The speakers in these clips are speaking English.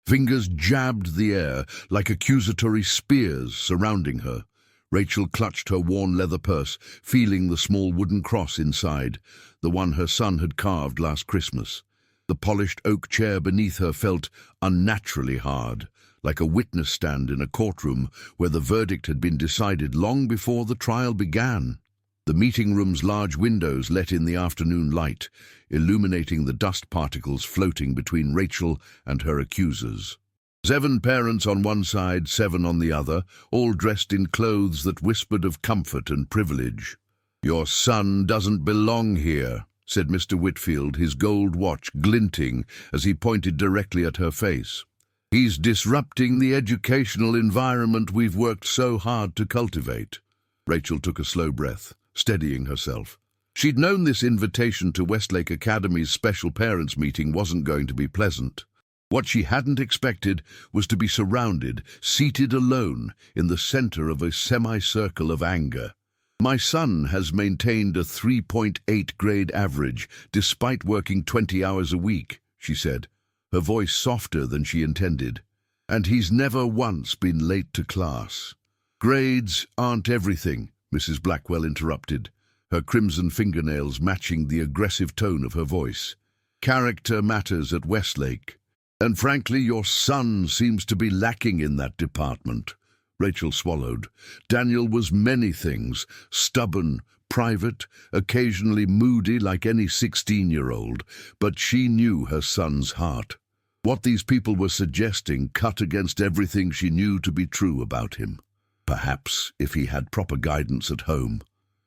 Fingers jabbed the air like accusatory spears surrounding her. Rachel clutched her worn leather purse, feeling the small wooden cross inside, the one her son had carved last Christmas. The polished oak chair beneath her felt unnaturally hard, like a witness stand in a courtroom where the verdict had been decided long before the trial began. The meeting room's large windows let in the afternoon light, illuminating the dust particles floating between Rachel and her accusers. 7 parents on one side, 7 on the other, all dressed in clothes that whispered of comfort and privilege. "Your son doesn't belong here," said Mr. Whitfield, his gold watch glinting as he pointed directly at her face. "He's disrupting the educational environment we've worked so hard to cultivate." Rachel took a slow breath, steadying herself. She'd known this invitation to Westlake Academy's special parents' meeting wasn't going to be pleasant. What she hadn't expected was to be surrounded, seated alone, in the center of a semicircle of anger. "My son has maintained a 3.8 grade average, despite working 20 hours a week," she said, her voice softer than she intended. "And he's never once been late to class." "Grades aren't everything," Mrs. Blackwell interrupted, her crimson fingernails matching the aggressive tone of her voice. "Character matters at Westlake. And frankly, your son seems to be lacking in that department." Rachel swallowed. Daniel was many things: stubborn, private, occasionally moody like any 16-year-old, but she knew her son's heart. What these people were suggesting cut against everything she knew to be true about him. Perhaps if he had proper guidance at home.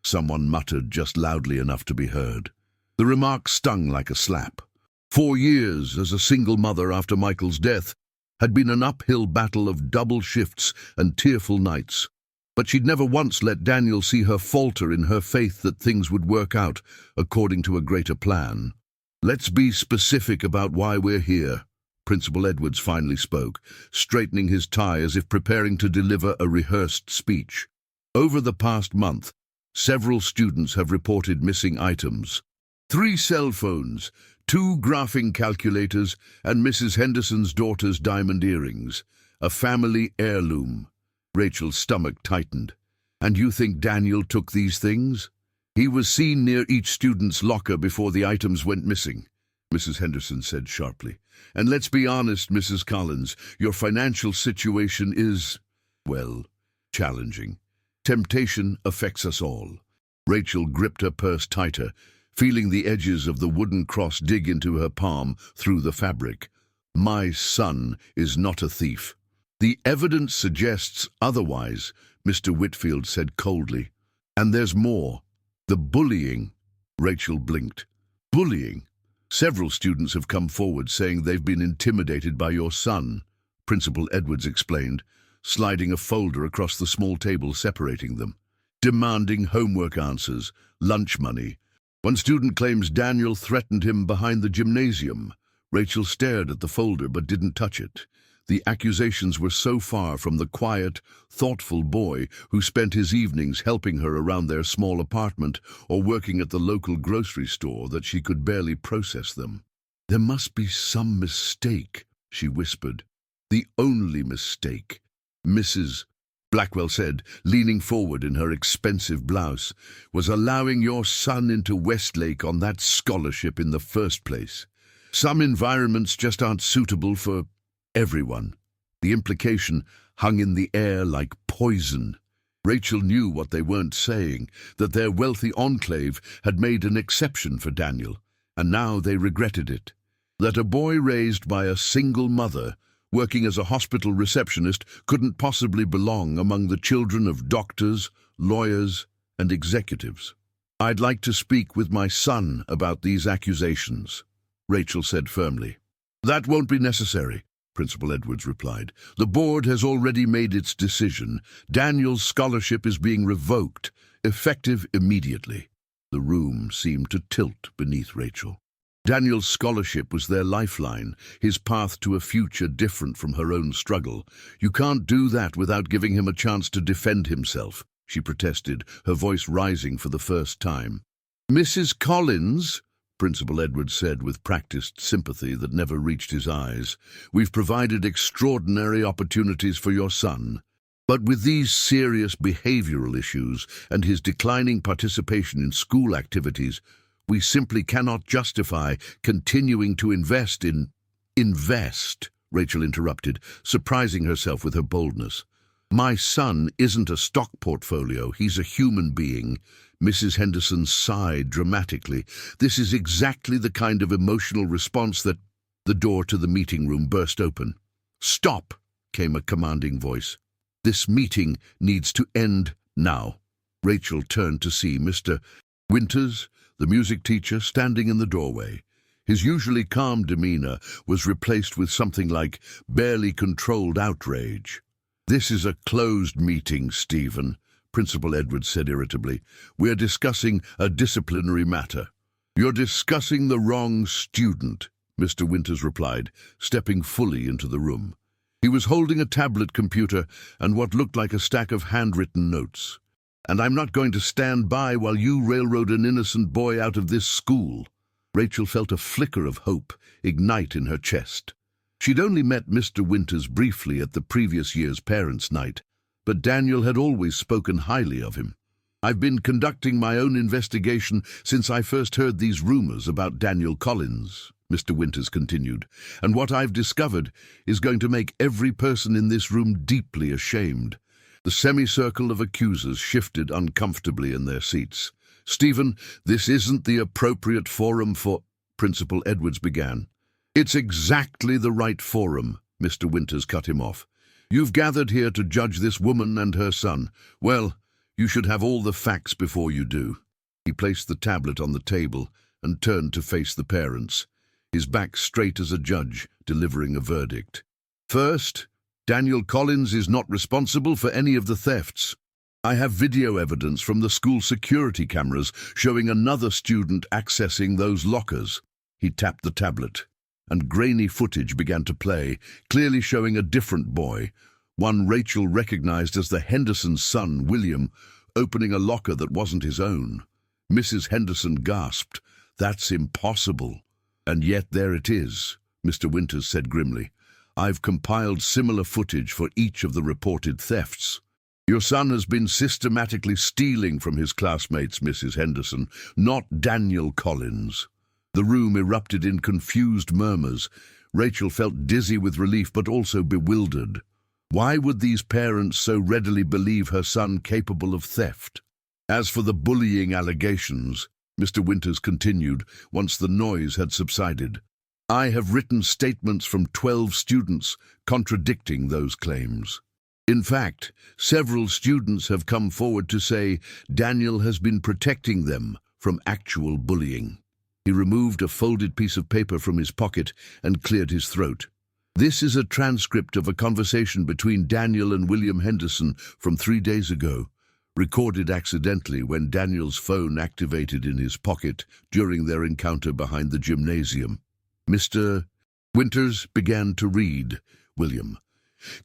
Someone muttered just loudly enough to be heard. The remark stung like a slap. 4 years as a single mother after Michael's death had been an uphill battle of double shifts and tearful nights. But she'd never once let Daniel see her falter in her faith that things would work out according to a greater plan. "Let's be specific about why we're here," Principal Edwards finally spoke, straightening his tie as if preparing to deliver a rehearsed speech. "Over the past month, several students have reported missing items. 3 cell phones, 2 graphing calculators, and Mrs. Henderson's daughter's diamond earrings. A family heirloom." Rachel's stomach tightened. "And you think Daniel took these things?" "He was seen near each student's locker before the items went missing," Mrs. Henderson said sharply. "And let's be honest, Mrs. Collins, your financial situation is, well, challenging. Temptation affects us all." Rachel gripped her purse tighter, feeling the edges of the wooden cross dig into her palm through the fabric. "My son is not a thief." "The evidence suggests otherwise," Mr. Whitfield said coldly. "And there's more. The bullying." Rachel blinked. "Bullying? Several students have come forward saying they've been intimidated by your son," Principal Edwards explained, sliding a folder across the small table separating them. "Demanding homework answers, lunch money. One student claims Daniel threatened him behind the gymnasium." Rachel stared at the folder but didn't touch it. The accusations were so far from the quiet, thoughtful boy who spent his evenings helping her around their small apartment or working at the local grocery store that she could barely process them. "There must be some mistake," she whispered. "The only mistake," Mrs. Blackwell said, leaning forward in her expensive blouse, "was allowing your son into Westlake on that scholarship in the first place. Some environments just aren't suitable for everyone." The implication hung in the air like poison. Rachel knew what they weren't saying, that their wealthy enclave had made an exception for Daniel, and now they regretted it. That a boy raised by a single mother, working as a hospital receptionist, couldn't possibly belong among the children of doctors, lawyers, and executives. "I'd like to speak with my son about these accusations," Rachel said firmly. "That won't be necessary," Principal Edwards replied. "The board has already made its decision. Daniel's scholarship is being revoked, effective immediately." The room seemed to tilt beneath Rachel. Daniel's scholarship was their lifeline, his path to a future different from her own struggle. "You can't do that without giving him a chance to defend himself," she protested, her voice rising for the first time. "Mrs. Collins," Principal Edwards said with practiced sympathy that never reached his eyes. "We've provided extraordinary opportunities for your son. But with these serious behavioral issues and his declining participation in school activities, we simply cannot justify continuing to invest in—" "Invest," Rachel interrupted, surprising herself with her boldness. "My son isn't a stock portfolio, he's a human being." Mrs. Henderson sighed dramatically. This is exactly the kind of emotional response that— The door to the meeting room burst open. "Stop!" came a commanding voice. "This meeting needs to end now." Rachel turned to see Mr. Winters, the music teacher, standing in the doorway. His usually calm demeanor was replaced with something like barely controlled outrage. "This is a closed meeting, Stephen," Principal Edwards said irritably. "We're discussing a disciplinary matter." "You're discussing the wrong student," Mr. Winters replied, stepping fully into the room. He was holding a tablet computer and what looked like a stack of handwritten notes. "And I'm not going to stand by while you railroad an innocent boy out of this school." Rachel felt a flicker of hope ignite in her chest. She'd only met Mr. Winters briefly at the previous year's parents' night, but Daniel had always spoken highly of him. "I've been conducting my own investigation since I first heard these rumors about Daniel Collins," Mr. Winters continued, "and what I've discovered is going to make every person in this room deeply ashamed." The semicircle of accusers shifted uncomfortably in their seats. "Stephen, this isn't the appropriate forum for—" Principal Edwards began. "It's exactly the right forum," Mr. Winters cut him off. "You've gathered here to judge this woman and her son. Well, you should have all the facts before you do." He placed the tablet on the table and turned to face the parents, his back straight as a judge delivering a verdict. "First, Daniel Collins is not responsible for any of the thefts. I have video evidence from the school security cameras showing another student accessing those lockers." He tapped the tablet, and grainy footage began to play, clearly showing a different boy, one Rachel recognized as the Henderson's son, William, opening a locker that wasn't his own. Mrs. Henderson gasped. "That's impossible." "And yet there it is," Mr. Winters said grimly. "I've compiled similar footage for each of the reported thefts. Your son has been systematically stealing from his classmates, Mrs. Henderson, not Daniel Collins." The room erupted in confused murmurs. Rachel felt dizzy with relief but also bewildered. Why would these parents so readily believe her son capable of theft? "As for the bullying allegations," Mr. Winters continued once the noise had subsided, "I have written statements from 12 students contradicting those claims. In fact, several students have come forward to say Daniel has been protecting them from actual bullying." He removed a folded piece of paper from his pocket and cleared his throat. "This is a transcript of a conversation between Daniel and William Henderson from 3 days ago, recorded accidentally when Daniel's phone activated in his pocket during their encounter behind the gymnasium." Mr. Winters began to read. "William,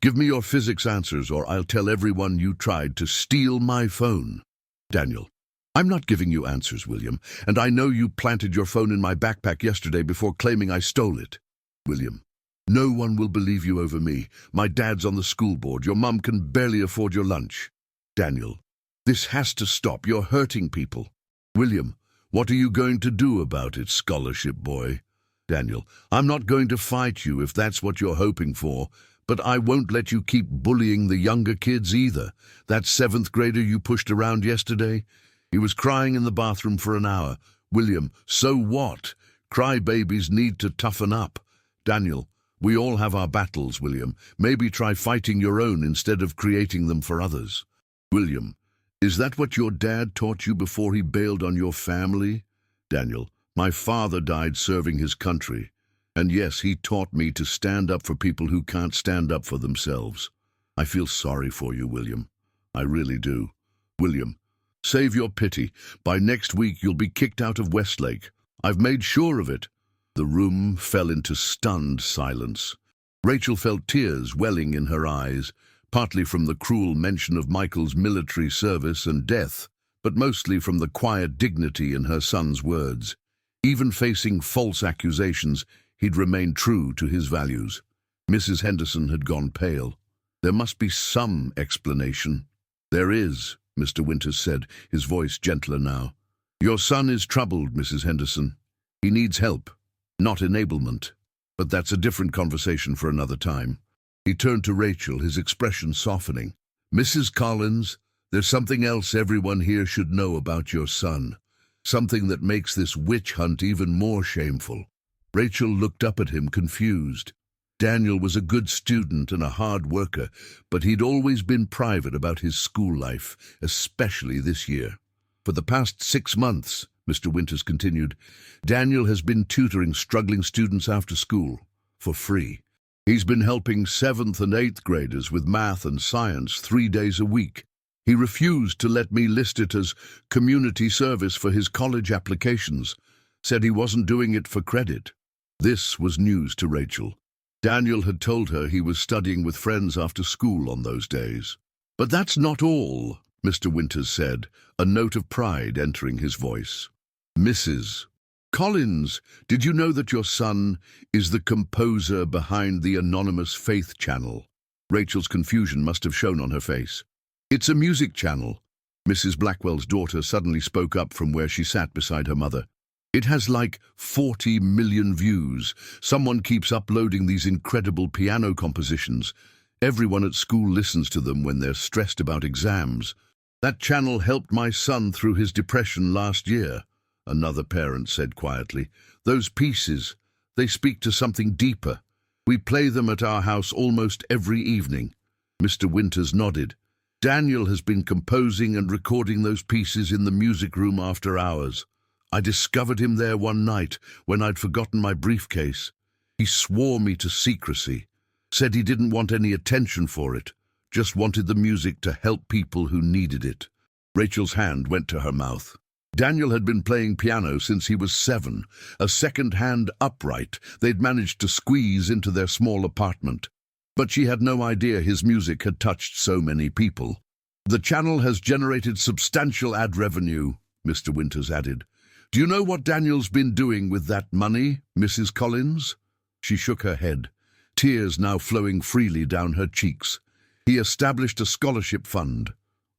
give me your physics answers or I'll tell everyone you tried to steal my phone." Daniel, "I'm not giving you answers, William, and I know you planted your phone in my backpack yesterday before claiming I stole it." William, "No one will believe you over me. My dad's on the school board. Your mum can barely afford your lunch." Daniel, "This has to stop. You're hurting people." William, "What are you going to do about it, scholarship boy?" Daniel, "I'm not going to fight you if that's what you're hoping for, but I won't let you keep bullying the younger kids either. That 7th grader you pushed around yesterday, he was crying in the bathroom for an hour." William, "So what? Crybabies need to toughen up." Daniel, "We all have our battles, William. Maybe try fighting your own instead of creating them for others." William, "Is that what your dad taught you before he bailed on your family?" Daniel, "My father died serving his country. And yes, he taught me to stand up for people who can't stand up for themselves. I feel sorry for you, William. I really do." William, "Save your pity. By next week you'll be kicked out of Westlake. I've made sure of it." The room fell into stunned silence. Rachel felt tears welling in her eyes, partly from the cruel mention of Michael's military service and death, but mostly from the quiet dignity in her son's words. Even facing false accusations, he'd remained true to his values. Mrs. Henderson had gone pale. There must be some explanation. There is, Mr. Winters said, his voice gentler now. Your son is troubled, Mrs. Henderson. He needs help, not enablement. But that's a different conversation for another time. He turned to Rachel, his expression softening. Mrs. Collins, there's something else everyone here should know about your son. Something that makes this witch hunt even more shameful. Rachel looked up at him, confused. Daniel was a good student and a hard worker, but he'd always been private about his school life, especially this year. For the past 6 months, Mr. Winters continued, Daniel has been tutoring struggling students after school, for free. He's been helping 7th and 8th graders with math and science 3 days a week. He refused to let me list it as community service for his college applications, said he wasn't doing it for credit. This was news to Rachel. Daniel had told her he was studying with friends after school on those days. But that's not all, Mr. Winters said, a note of pride entering his voice. Mrs. Collins, did you know that your son is the composer behind the anonymous Faith channel? Rachel's confusion must have shown on her face. It's a music channel. Mrs. Blackwell's daughter suddenly spoke up from where she sat beside her mother. It has like 40 million views. Someone keeps uploading these incredible piano compositions. Everyone at school listens to them when they're stressed about exams. That channel helped my son through his depression last year, another parent said quietly. Those pieces, they speak to something deeper. We play them at our house almost every evening. Mr. Winters nodded. Daniel has been composing and recording those pieces in the music room after hours. I discovered him there one night when I'd forgotten my briefcase. He swore me to secrecy, said he didn't want any attention for it, just wanted the music to help people who needed it. Rachel's hand went to her mouth. Daniel had been playing piano since he was 7, a second-hand upright they'd managed to squeeze into their small apartment. But she had no idea his music had touched so many people. The channel has generated substantial ad revenue, Mr. Winters added. Do you know what Daniel's been doing with that money, Mrs. Collins? She shook her head, tears now flowing freely down her cheeks. He established a scholarship fund.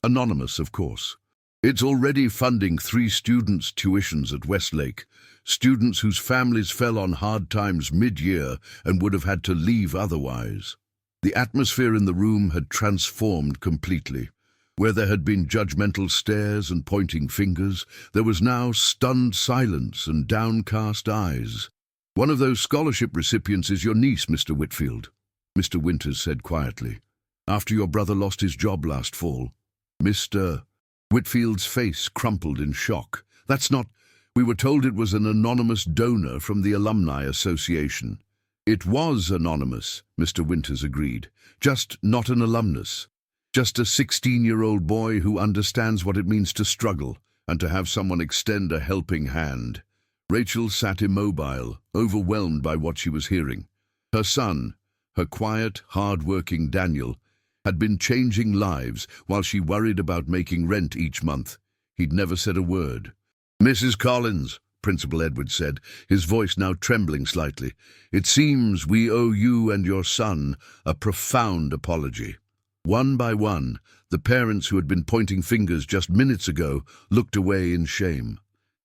Anonymous, of course. It's already funding 3 students' tuitions at Westlake, students whose families fell on hard times mid-year and would have had to leave otherwise. The atmosphere in the room had transformed completely. Where there had been judgmental stares and pointing fingers, there was now stunned silence and downcast eyes. One of those scholarship recipients is your niece, Mr. Whitfield, Mr. Winters said quietly, after your brother lost his job last fall. Mr. Whitfield's face crumpled in shock. That's not... We were told it was an anonymous donor from the Alumni Association. It was anonymous, Mr. Winters agreed. Just not an alumnus. Just a 16-year-old boy who understands what it means to struggle and to have someone extend a helping hand. Rachel sat immobile, overwhelmed by what she was hearing. Her son, her quiet, hard-working Daniel, had been changing lives while she worried about making rent each month. He'd never said a word. Mrs. Collins, Principal Edwards said, his voice now trembling slightly, it seems we owe you and your son a profound apology. One by one, the parents who had been pointing fingers just minutes ago looked away in shame.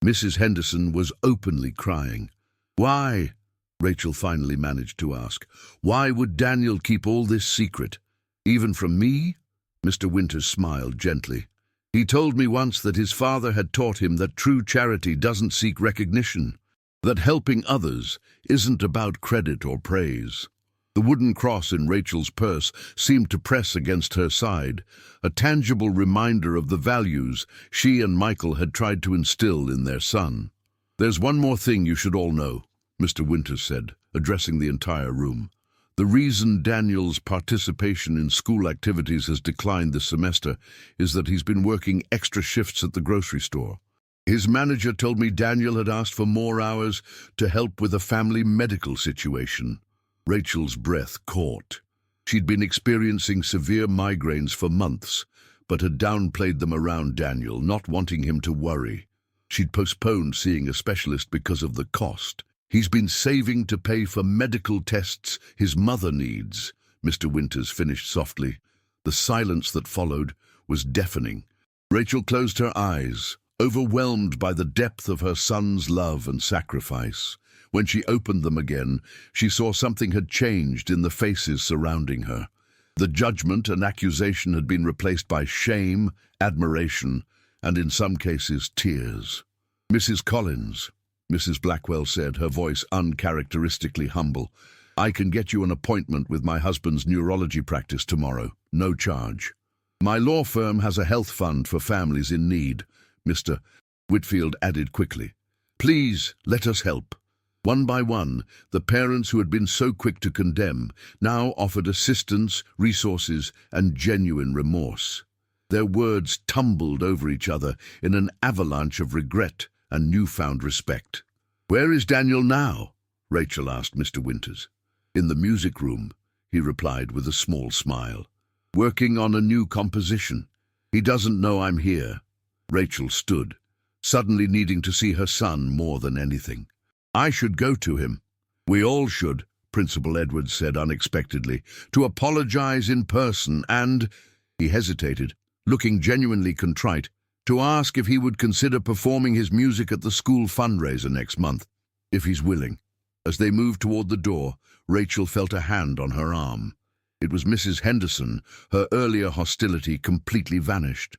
Mrs. Henderson was openly crying. Why? Rachel finally managed to ask. Why would Daniel keep all this secret? Even from me? Mr. Winters smiled gently. He told me once that his father had taught him that true charity doesn't seek recognition, that helping others isn't about credit or praise. The wooden cross in Rachel's purse seemed to press against her side, a tangible reminder of the values she and Michael had tried to instill in their son. There's one more thing you should all know, Mr. Winters said, addressing the entire room. The reason Daniel's participation in school activities has declined this semester is that he's been working extra shifts at the grocery store. His manager told me Daniel had asked for more hours to help with a family medical situation. Rachel's breath caught. She'd been experiencing severe migraines for months, but had downplayed them around Daniel, not wanting him to worry. She'd postponed seeing a specialist because of the cost. He's been saving to pay for medical tests his mother needs, Mr. Winters finished softly. The silence that followed was deafening. Rachel closed her eyes, overwhelmed by the depth of her son's love and sacrifice. When she opened them again, she saw something had changed in the faces surrounding her. The judgment and accusation had been replaced by shame, admiration, and in some cases tears. "Mrs. Collins," Mrs. Blackwell said, her voice uncharacteristically humble, "I can get you an appointment with my husband's neurology practice tomorrow, no charge. My law firm has a health fund for families in need," Mr. Whitfield added quickly. "Please, let us help." One by one, the parents who had been so quick to condemn now offered assistance, resources, and genuine remorse. Their words tumbled over each other in an avalanche of regret and newfound respect. "Where is Daniel now?" Rachel asked Mr. Winters. "In the music room," he replied with a small smile. "Working on a new composition. He doesn't know I'm here." Rachel stood, suddenly needing to see her son more than anything. "I should go to him." "We all should," Principal Edwards said unexpectedly, "to apologize in person and—" He hesitated, looking genuinely contrite, "to ask if he would consider performing his music at the school fundraiser next month, if he's willing." As they moved toward the door, Rachel felt a hand on her arm. It was Mrs. Henderson. Her earlier hostility completely vanished.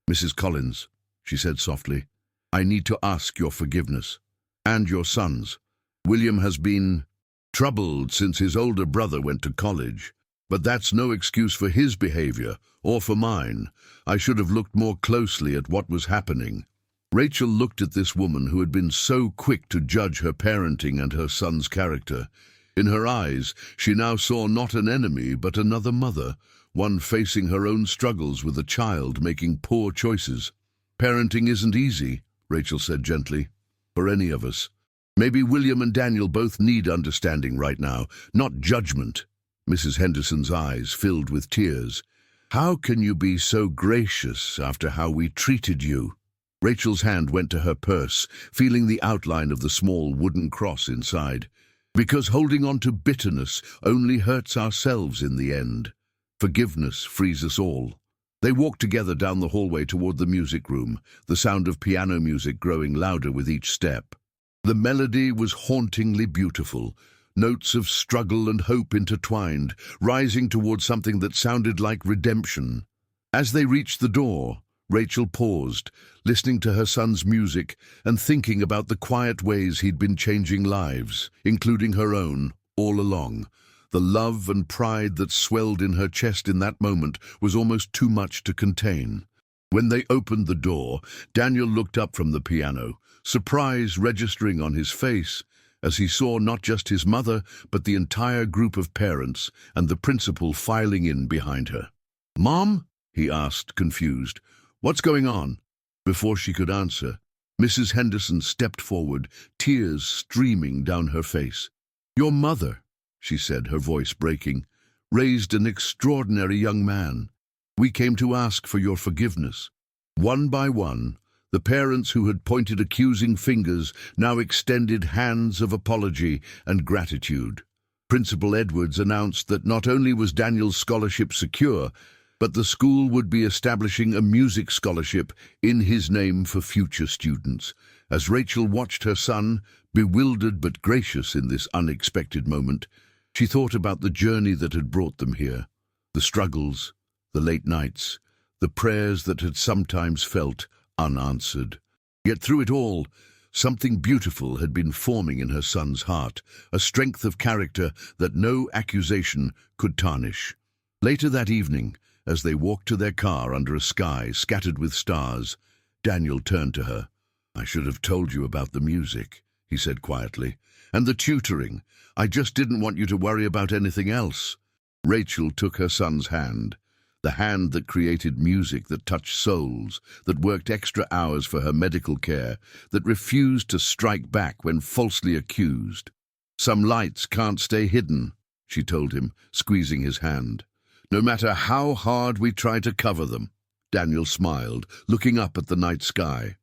"Mrs. Collins," she said softly, "I need to ask your forgiveness. And your son's. William has been troubled since his older brother went to college. But that's no excuse for his behavior, or for mine. I should have looked more closely at what was happening." Rachel looked at this woman who had been so quick to judge her parenting and her son's character. In her eyes, she now saw not an enemy, but another mother, one facing her own struggles with a child making poor choices. "Parenting isn't easy," Rachel said gently, "for any of us. Maybe William and Daniel both need understanding right now, not judgment." Mrs. Henderson's eyes filled with tears. "How can you be so gracious after how we treated you?" Rachel's hand went to her purse, feeling the outline of the small wooden cross inside. "Because holding on to bitterness only hurts ourselves in the end. Forgiveness frees us all." They walked together down the hallway toward the music room, the sound of piano music growing louder with each step. The melody was hauntingly beautiful, notes of struggle and hope intertwined, rising toward something that sounded like redemption. As they reached the door, Rachel paused, listening to her son's music and thinking about the quiet ways he'd been changing lives, including her own, all along. The love and pride that swelled in her chest in that moment was almost too much to contain. When they opened the door, Daniel looked up from the piano, surprise registering on his face, as he saw not just his mother, but the entire group of parents and the principal filing in behind her. "Mom?" he asked, confused. "What's going on?" Before she could answer, Mrs. Henderson stepped forward, tears streaming down her face. "Your mother," she said, her voice breaking, "raised an extraordinary young man. We came to ask for your forgiveness." One by one, the parents who had pointed accusing fingers now extended hands of apology and gratitude. Principal Edwards announced that not only was Daniel's scholarship secure, but the school would be establishing a music scholarship in his name for future students. As Rachel watched her son, bewildered but gracious in this unexpected moment, she thought about the journey that had brought them here, the struggles, the late nights, the prayers that had sometimes felt unanswered. Yet through it all, something beautiful had been forming in her son's heart, a strength of character that no accusation could tarnish. Later that evening, as they walked to their car under a sky scattered with stars, Daniel turned to her. "I should have told you about the music," he said quietly, "and the tutoring. I just didn't want you to worry about anything else." Rachel took her son's hand, the hand that created music that touched souls, that worked extra hours for her medical care, that refused to strike back when falsely accused. "Some lights can't stay hidden," she told him, squeezing his hand. "No matter how hard we try to cover them." Daniel smiled, looking up at the night sky.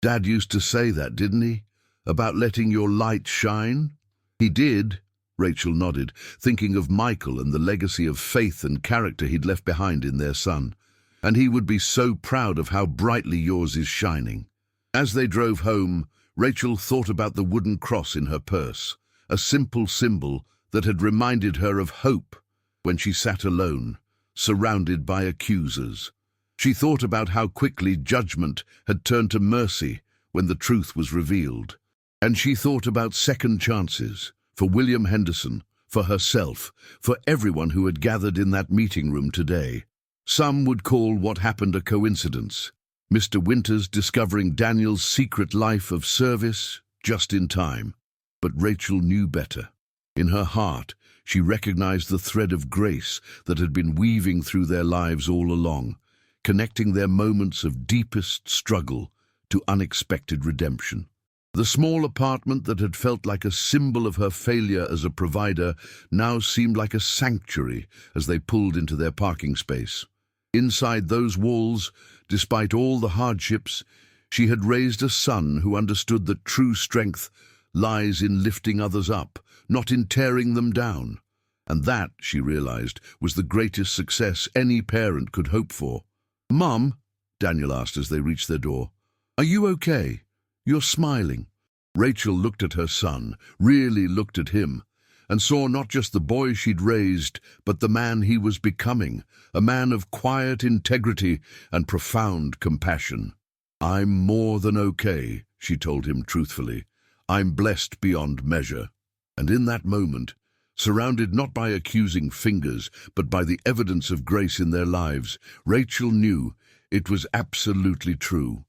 Dad used to say that, didn't he? About letting your light shine? He did, Rachel nodded, thinking of Michael and the legacy of faith and character he'd left behind in their son. And he would be so proud of how brightly yours is shining. As they drove home, Rachel thought about the wooden cross in her purse, a simple symbol that had reminded her of hope when she sat alone, surrounded by accusers. She thought about how quickly judgment had turned to mercy when the truth was revealed. And she thought about second chances, for William Henderson, for herself, for everyone who had gathered in that meeting room today. Some would call what happened a coincidence. Mr. Winters discovering Daniel's secret life of service just in time. But Rachel knew better. In her heart, she recognized the thread of grace that had been weaving through their lives all along, connecting their moments of deepest struggle to unexpected redemption. The small apartment that had felt like a symbol of her failure as a provider now seemed like a sanctuary as they pulled into their parking space. Inside those walls, despite all the hardships, she had raised a son who understood that true strength lies in lifting others up, not in tearing them down. And that, she realized, was the greatest success any parent could hope for. "Mum," Daniel asked as they reached their door, "are you okay? You're smiling." Rachel looked at her son, really looked at him, and saw not just the boy she'd raised, but the man he was becoming, a man of quiet integrity and profound compassion. "I'm more than okay," she told him truthfully. "I'm blessed beyond measure." And in that moment, surrounded not by accusing fingers, but by the evidence of grace in their lives, Rachel knew it was absolutely true.